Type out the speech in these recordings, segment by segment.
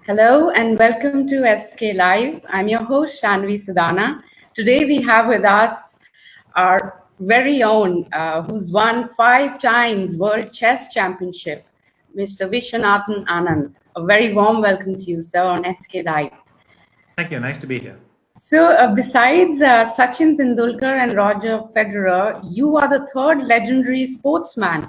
Hello and welcome to SKLIVE. I'm your host Shanvi Sudhana. Today we have with us our very own, who's won 5 times World Chess Championship, Mr. Viswanathan Anand. A very warm welcome to you, sir, on SKLIVE. Thank you. Nice to be here. So besides Sachin Tendulkar and Roger Federer, you are the third legendary sportsman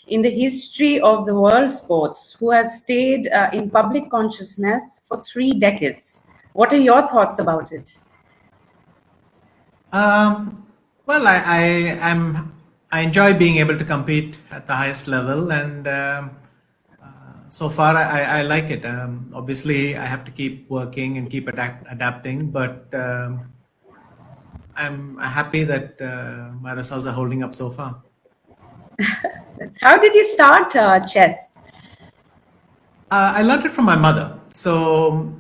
in the history of the world sports who has stayed in public consciousness for 3 decades. What are your thoughts about it? Well, I enjoy being able to compete at the highest level, and so far I like it. Obviously, I have to keep working and keep adapting, but I'm happy that my results are holding up so far. How did you start chess? I learned it from my mother. So,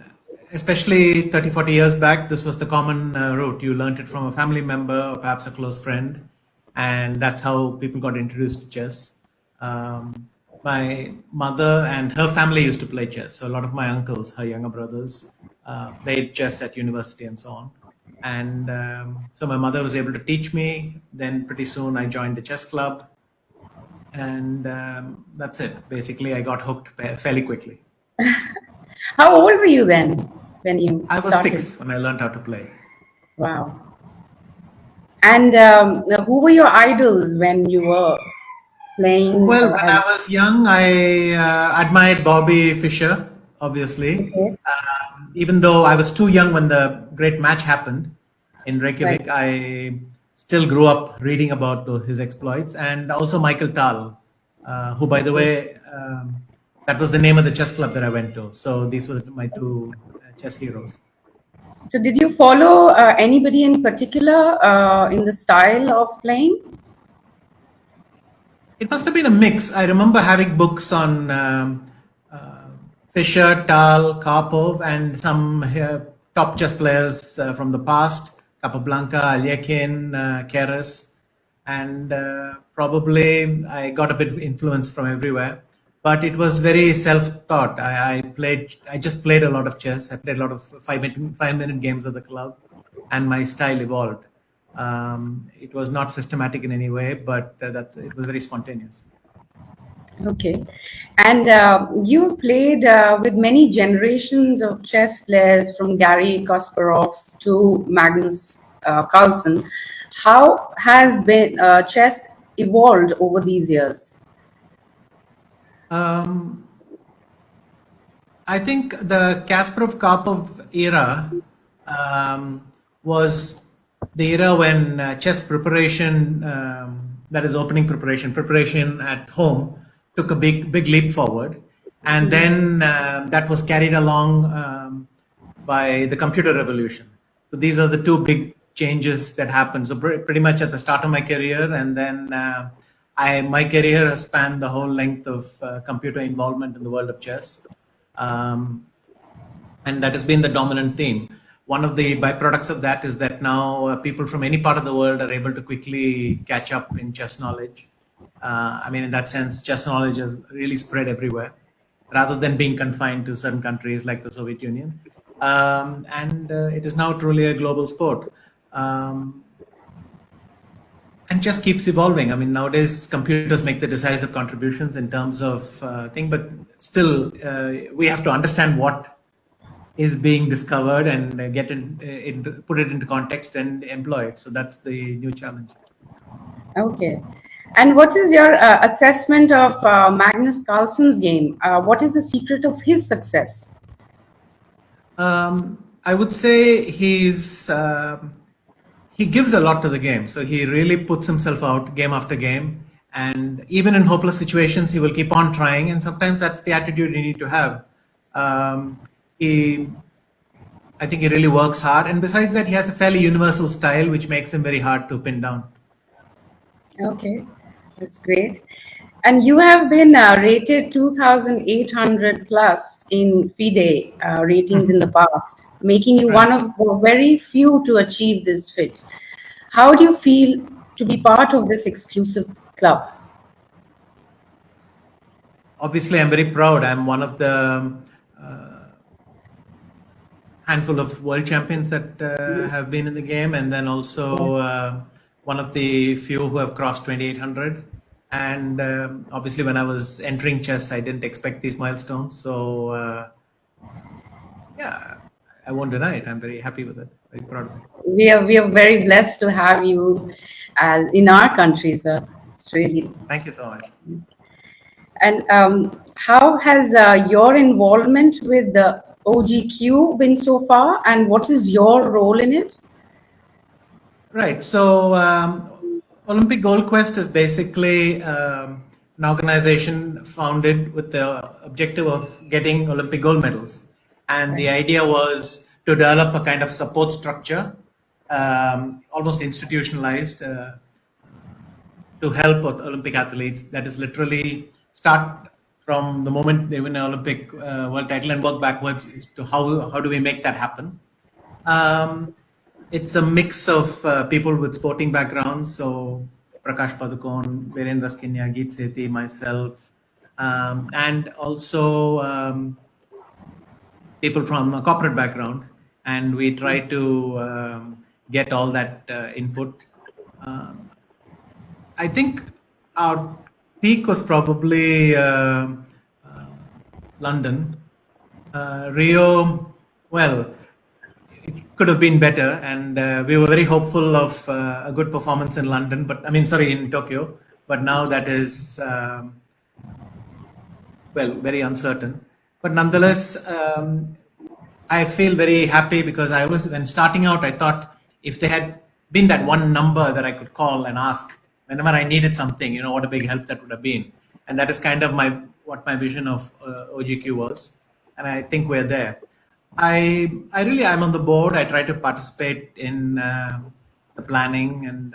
especially 30, 40 years back, this was the common route. You learned it from a family member or perhaps a close friend. And that's how people got introduced to chess. My mother and her family used to play chess. So a lot of my uncles, her younger brothers, played chess at university and so on. And so my mother was able to teach me. Then pretty soon I joined the chess club. And that's it. Basically, I got hooked fairly quickly. How old were you then when you I was started? 6 when I learned how to play. Wow. And who were your idols when you were playing? Well, when I was young, I admired Bobby Fischer, obviously. Okay. Even though I was too young when the great match happened in Reykjavik, I still grew up reading about his exploits. And also Michael Tal, who, by the way, that was the name of the chess club that I went to. So these were my 2 chess heroes. So did you follow anybody in particular in the style of playing? It must have been a mix. I remember having books on Fischer, Tal, Karpov, and some top chess players from the past, Capablanca, Alyakin, Keres, and probably I got a bit of influence from everywhere. But it was very self-taught. I just played a lot of chess. I played a lot of 5-minute games at the club, and my style evolved. It was not systematic in any way, but it was very spontaneous. Okay. And you played with many generations of chess players from Garry Kasparov to Magnus Carlsen. How has chess evolved over these years? I think the Kasparov-Karpov era was the era when chess preparation, that is opening preparation at home, took a big leap forward. And then that was carried along by the computer revolution. So these are the 2 big changes that happened. So pretty much at the start of my career, and then my career has spanned the whole length of computer involvement in the world of chess. And that has been the dominant theme. One of the byproducts of that is that now people from any part of the world are able to quickly catch up in chess knowledge. I mean, in that sense, chess knowledge has really spread everywhere, rather than being confined to certain countries like the Soviet Union. And it is now truly a global sport. And chess keeps evolving. I mean, nowadays computers make the decisive contributions in terms of thing, but still we have to understand what is being discovered and put it into context and employ it. So that's the new challenge. Okay. And what is your assessment of Magnus Carlsen's game? What is the secret of his success? I would say he gives a lot to the game. So he really puts himself out game after game. And even in hopeless situations, he will keep on trying. And sometimes that's the attitude you need to have. I think he really works hard. And besides that, he has a fairly universal style, which makes him very hard to pin down. Okay, that's great. And you have been rated 2,800 plus in FIDE ratings in the past, making you one of very few to achieve this feat. How do you feel to be part of this exclusive club? Obviously, I'm very proud. I'm one of the handful of world champions that have been in the game, and then also one of the few who have crossed 2800. And obviously, when I was entering chess, I didn't expect these milestones. So yeah, I won't deny it. I'm very happy with it. Very proud of it. We are very blessed to have you in our country, sir. It's really. Thank you so much. And how has your involvement with the OGQ been so far, and what is your role in it? Right. So Olympic Gold Quest is basically an organization founded with the objective of getting Olympic gold medals. And the idea was to develop a kind of support structure, almost institutionalized, to help with Olympic athletes. That is literally start from the moment they win an Olympic world title and work backwards to how do we make that happen. It's a mix of people with sporting backgrounds. So Prakash Padukone, Virendra Skinya, Geet Sethi, myself, and also people from a corporate background. And we try to get all that input. I think our peak was probably London. Rio, well, it could have been better, and we were very hopeful of a good performance in London, in Tokyo, but now that is, very uncertain. But nonetheless, I feel very happy because when starting out, I thought if they had been that one number that I could call and ask whenever I needed something, what a big help that would have been. And that is kind of what my vision of OGQ was. And I think we're there. I'm on the board. I try to participate in the planning and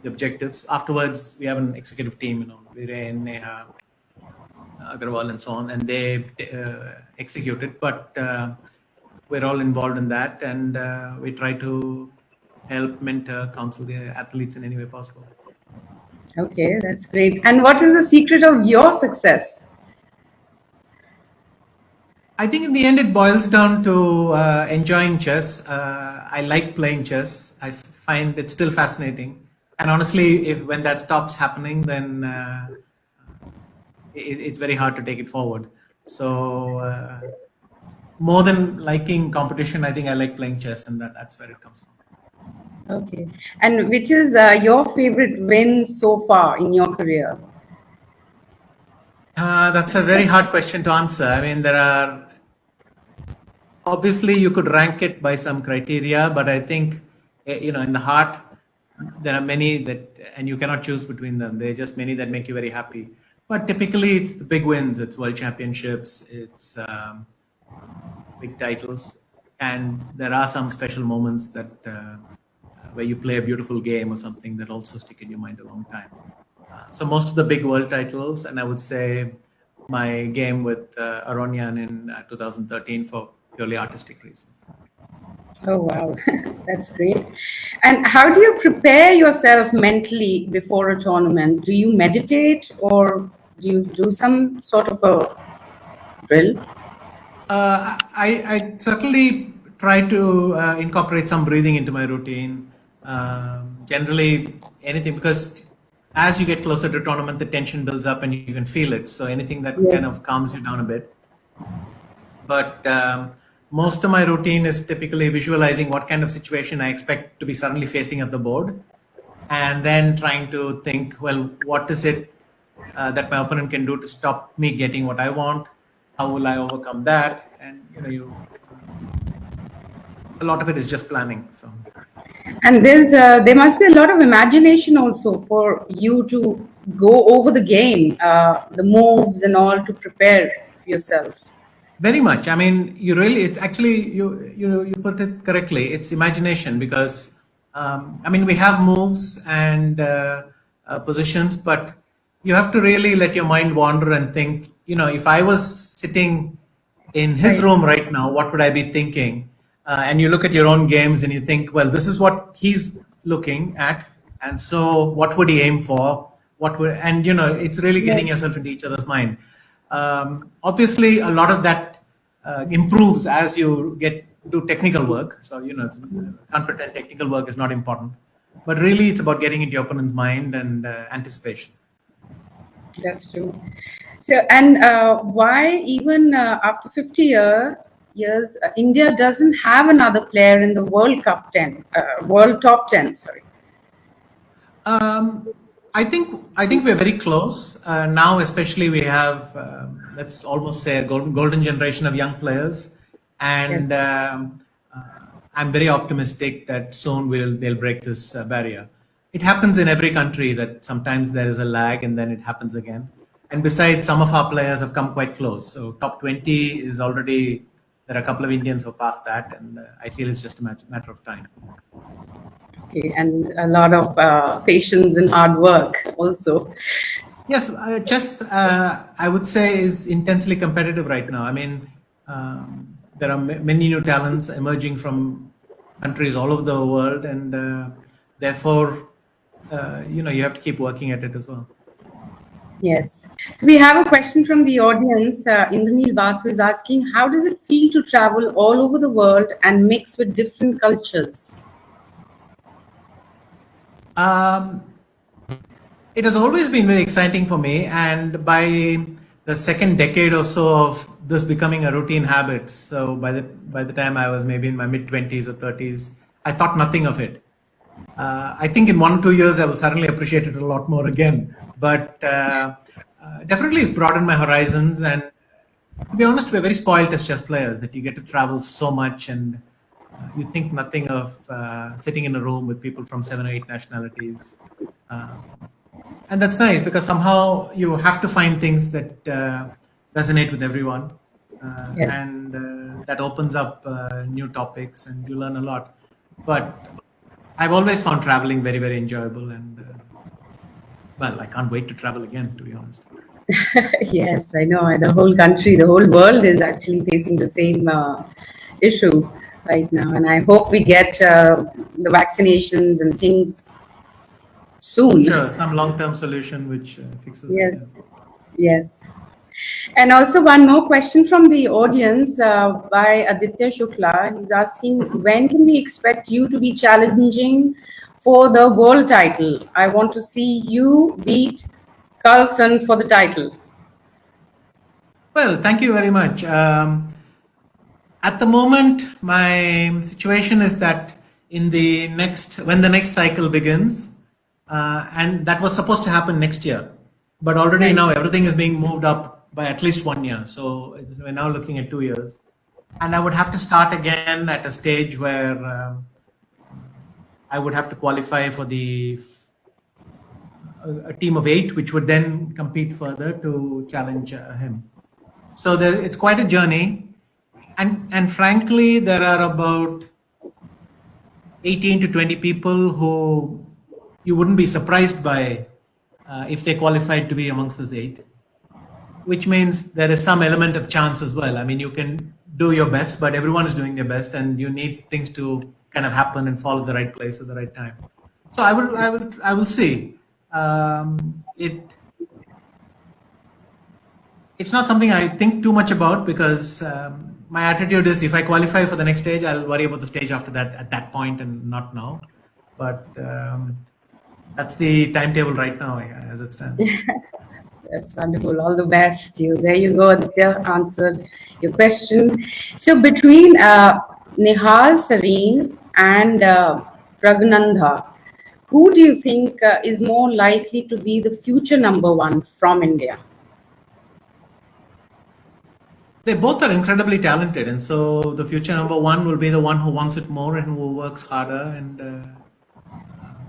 the objectives. Afterwards, we have an executive team, Viren, Neha, Agarwal, and so on, and they execute it. But we're all involved in that, and we try to help, mentor, counsel the athletes in any way possible. Okay, that's great. And what is the secret of your success? I think in the end it boils down to enjoying chess. I like playing chess. I find it still fascinating. And honestly, when that stops happening, then it's very hard to take it forward. So more than liking competition, I think I like playing chess, and that's where it comes from. Okay. And which is your favorite win so far in your career? That's a very hard question to answer. There are, obviously you could rank it by some criteria, but I think, in the heart, there are many and you cannot choose between them. There are just many that make you very happy. But typically it's the big wins, it's world championships, it's big titles. And there are some special moments that where you play a beautiful game or something that also stick in your mind a long time. So most of the big world titles, and I would say my game with Aronyan in 2013 for purely artistic reasons. Oh, wow. That's great. And how do you prepare yourself mentally before a tournament? Do you meditate or do you do some sort of a drill? I certainly try to incorporate some breathing into my routine. Generally anything, because as you get closer to tournament, the tension builds up and you can feel it. So anything that kind of calms you down a bit. But most of my routine is typically visualizing what kind of situation I expect to be suddenly facing at the board, and then trying to think, well, what is it that my opponent can do to stop me getting what I want? How will I overcome that? And a lot of it is just planning. So. And there must be a lot of imagination also for you to go over the game, the moves and all, to prepare yourself. Very much. It's actually, you put it correctly. It's imagination because, we have moves and positions, but you have to really let your mind wander and think, if I was sitting in his room right now, what would I be thinking? And you look at your own games and you think, well, this is what he's looking at. And so what would he aim for? It's really getting yourself into each other's mind. Obviously, a lot of that improves as you do technical work. So, can't pretend technical work is not important. But really, it's about getting into your opponent's mind and anticipation. That's true. So, and why even after 50 years, India doesn't have another player in the World Cup 10, World Top 10, sorry. I think we're very close now. Especially, we have let's almost say a golden generation of young players, and Yes. I'm very optimistic that soon they'll break this barrier. It happens in every country that sometimes there is a lag and then it happens again. And besides, some of our players have come quite close. So top 20 is already, there are a couple of Indians who passed that, and I feel it's just a matter of time. Okay, and a lot of patience and hard work also. Yes, chess, I would say, is intensely competitive right now. I mean, there are many new talents emerging from countries all over the world, and therefore, you have to keep working at it as well. Yes. So we have a question from the audience. Indranil Vasu is asking, how does it feel to travel all over the world and mix with different cultures? It has always been very exciting for me, and by the second decade or so of this becoming a routine habit, so by the time I was maybe in my mid-20s or 30s, I thought nothing of it. I think in 1 or 2 years I will suddenly appreciate it a lot more again. But definitely it's broadened my horizons, and to be honest, we're very spoiled as chess players that you get to travel so much, and you think nothing of sitting in a room with people from 7 or 8 nationalities. And that's nice because somehow you have to find things that resonate with everyone, Yes. and that opens up new topics, and you learn a lot. But I've always found traveling very, very enjoyable, and well, I can't wait to travel again, to be honest. Yes, I know. The whole country, the whole world is actually facing the same issue right now. And I hope we get the vaccinations and things soon. Sure, some long-term solution which fixes it. Yes, Yeah. yes. And also one more question from the audience by Aditya Shukla. He's asking, when can we expect you to be challenging for the world title? I want to see you beat Carlsen for the title. Well, thank you very much. At the moment, my situation is that when the next cycle begins, and that was supposed to happen next year, but already Right. now everything is being moved up by at least 1 year. So we're now looking at 2 years, and I would have to start again at a stage where I would have to qualify for a team of 8, which would then compete further to challenge him. So it's quite a journey, and frankly, there are about 18 to 20 people who you wouldn't be surprised by if they qualified to be amongst this 8, which means there is some element of chance as well. I mean, you can do your best, but everyone is doing their best, and you need things to kind of happen and fall at the right place at the right time. So I will see. It's not something I think too much about because my attitude is if I qualify for the next stage, I'll worry about the stage after that at that point and not now. But that's the timetable right now as it stands. That's wonderful. All the best. There you go. Aditya answered your question. So between Nihal Sareen and Pragnandha, who do you think is more likely to be the future #1 from India? They both are incredibly talented, and so the future #1 will be the one who wants it more and who works harder and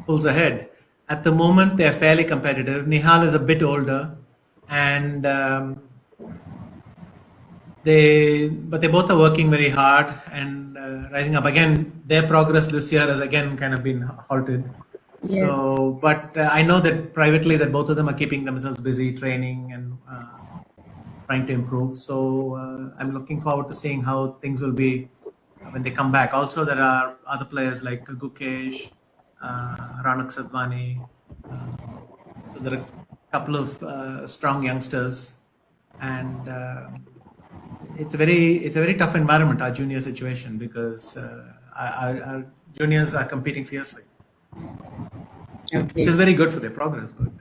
pulls ahead. At the moment, they're fairly competitive. Nihal is a bit older, and they both are working very hard and rising up. Again, their progress this year has again kind of been halted. Yes. So, but I know that privately that both of them are keeping themselves busy training and trying to improve. So I'm looking forward to seeing how things will be when they come back. Also, there are other players like Gukesh, Ranak Sadhwani. So there are a couple of strong youngsters, and it's a very tough environment, our junior situation, because our juniors are competing fiercely, which Okay. is very good for their progress. But